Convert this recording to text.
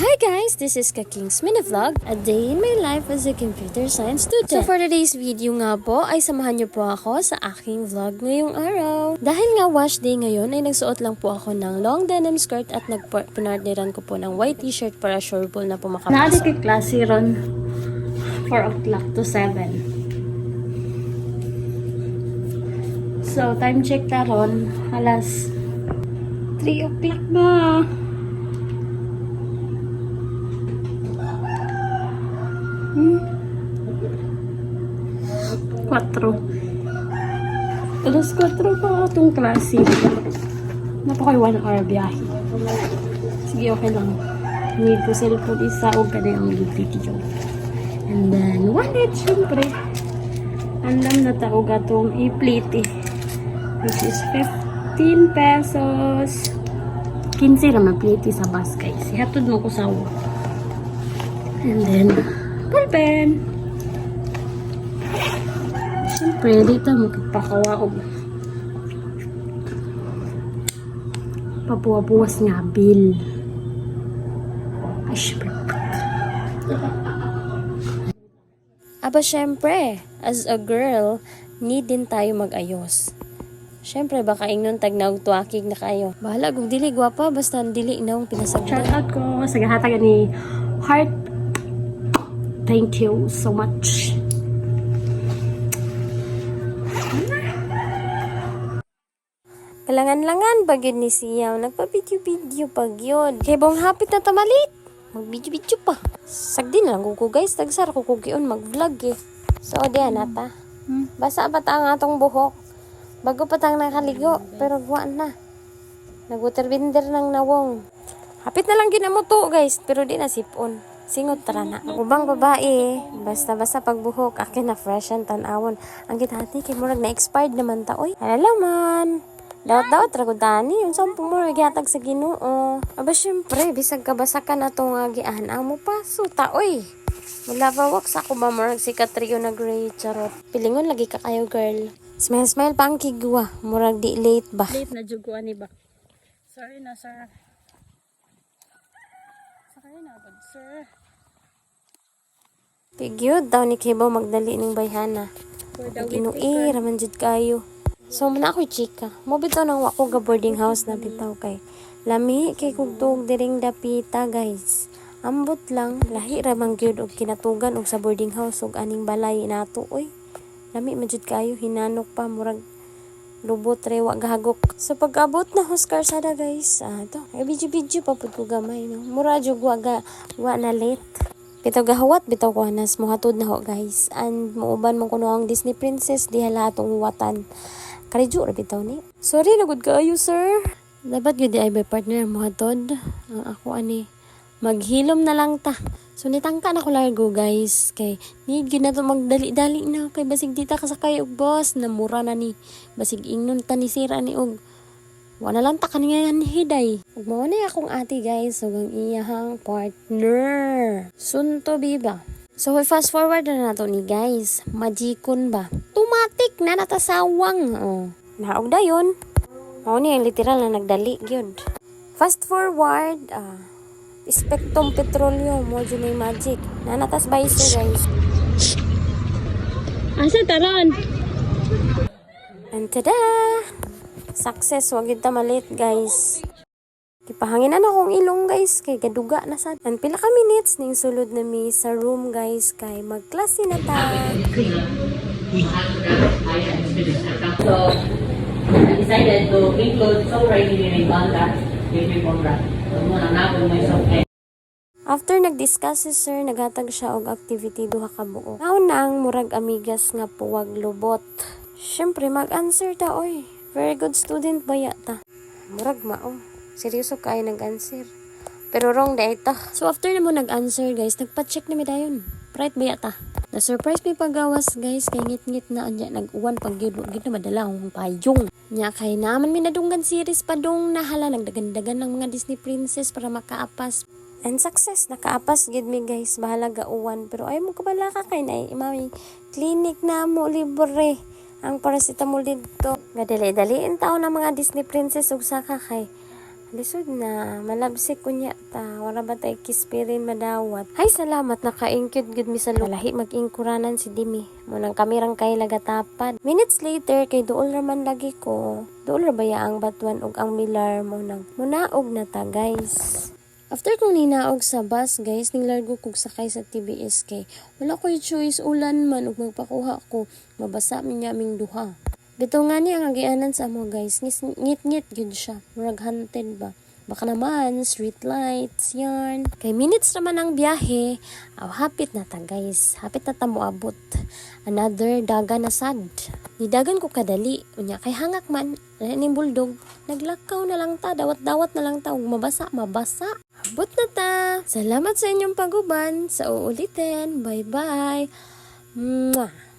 Hi guys, this is Kaking's Mini Vlog, a day in my life as a computer science student. So for today's video nga po, ay samahan niyo po ako sa aking vlog ngayong araw. Dahil nga wash day ngayon, ay nagsuot lang po ako ng long denim skirt at pinartneran ko po ng white t-shirt para sureball na po makapasok. Naadi kay klase ron 4 o'clock to 7. So, time check na ron, alas 3 o'clock na. Alas 4 pa itong klase. Napakay 1 hour biyahe. Sige, okay lang. Need ko cellphone isa o ka na yung video. And then, wallet, syempre. Andam na tao gatong i-plate which is 15 pesos. 15 naman plate sa bus, guys. Ihatod mo ko sa uwa. And then, pulpen. Siyempre, dito mo kipakawaog. Papuwa-puwas nga bill. Ay, syempre. Aba syempre, as a girl, need din tayo mag-ayos. Syempre, baka ingnon tagnaog tuwakig na kayo. Bahala, kung dili gwapa, basta dili na ang pinasagdan. Shout out ko sa gahatagan ni Heart. Thank you so much. Kalangan-langan pag yun ni Siyaw, nagpa-video-video pag yun. Kaya bang hapit na tamalit, mag-video-video pa. Sagdi na lang ko guys, tagsar ko kugion mag-vlog eh. So, diyan nata. Basa pa ta ang atong buhok. Bago pa tang nakaligo, pero guwaan na. Nag-waterbinder ng nawong. Hapit na lang ginamo to guys, pero di na sipon. Singot tara na. Ubang babae, basta-basta pagbuhok, akin na fresh and tanawon. Ang kitati, kay murag na-expired naman ta, oy. Alalaman. Daot-daot, ragudani, yung sampung mo nagyatag sa Ginoo. Aba, syempre, bisag kabasakan na itong agian. Amo pa, suta, oy. Wala pa wak sa ako ba mo, si Katrio na gray, charot. Pilingon lagi ka kayo, girl. Smile pa ang kigwa. Murag di late ba? Late na juguan ni ba? Sorry na, sir. Sorry na, but sir. Pigyod daw ni Kibaw magdali ning bayhana. Inuir, raman jud kayo. So, muna ako'y chika. Mo bitaw nang wako ga boarding house na bitaw kay. Lami, kay kugtog diring dapita, guys. Ambot lang, lahi ramang gyud og kinatugan og sa boarding house og aning balay nato, oy. Lami majud kayo, hinanok pa, murag lubot rewa gahagok. So, pag-abot na Huskar sada, guys. To. Ay, video pa pud ko gamay, no? Mura jud wa na late. Bitaw gahawat, bitaw ko hanas, muhatod na ho, guys. And, muuban mo kuno ang Disney Princess, di hala atong watan. Karidyo, bitaw ni. Sorry, nagod kaayo, sir. Dapat yun di ay by partner mo hatod. Ako ani, maghilom na lang ta. So, nitangka na ko largo, guys. Kay, need yun na to magdali-dali na. Kay, basig di ta kasakay og boss. Namura na ni. Basig ingnon ta ni sira ni og. Wala lang ta kanina ni hiday. Ug mao na akong ate, guys. Ug ang iyahang partner. Sunto, biba. So, fast forward na nato ni guys. Magikon ba? Tumatik na natasawang. Naog dayon. Mao ni ang literal na nagdali gyud. Fast forward, Spectrum Petroleum mo dyan yung magic. Nanatas ba iso, guys? Asa taron? And tada! Success, wag yun malit, guys. Kipahangin na akong ilong, guys. Kay gaduga na sa... And pila ka minutes ning sulod na mi sa room, guys. Kay magklase na ta. So, I decided to include songwriting in banda with my program. So, muna na ako may song. After nag-discuss si sir, naghatag siya og activity duha ka buok. Nauna ang murag amigas nga puwag lubot. Syempre, mag-answer ta, oy. Very good student ba yata? Murag mao. Seryoso kayo nag-answer. Pero wrong da ito. So, after na mo nag-answer, guys, nagpa-check na mi dayon. Right ba yata? Na-surprise mi pagawas, guys. Kay ngit-ngit na anya nag-uwan pag gid na madala akong payong. Nya kay naman mi nadunggan series pa dong nahala nagdagan-dagan ng mga Disney princess para makaapas. And success, nakaapas gid mi, guys. Bahala gauwan. Pero ay mo kabala ka kay na imami clinic na mo libre. Ang paracetamol dito. Gadali-daliin tao ng mga Disney princess ug saka kay Lisod na, malabsik kunya ta. Wala ba tayo kispirin madawat. Hay, salamat, naka-incute good mi sa lahi mag-ingkuranan si Dimi. Munang kamirang kay lagatapad. Minutes later, kay duol raman lagi ko. Duol ra baya ang batuan ug ang milar mo nang munaog na ta, guys. After kong ninaog sa bus, guys, ninglargo kog sakay sa TBS kay wala ko'y choice, ulan man ug magpakuha ko. Mabasa mi niya aming duha. Bito nga niya ang agianan sa amo, guys. Ngit-ngit yun siya. Murag haunted ba? Baka naman, street lights, yan. Kay minutes naman ang biyahe. Hapit na ta, guys. Hapit na ta moabot. Another daga na sad. Nidagan ko kadali. Unya, kay hangak man. Ning buldog. Naglakaw na lang ta. Dawat-dawat na lang ta. Ug mabasa. Abot na ta. Salamat sa inyong paguban. Sa uulitin. Bye-bye. Mwah.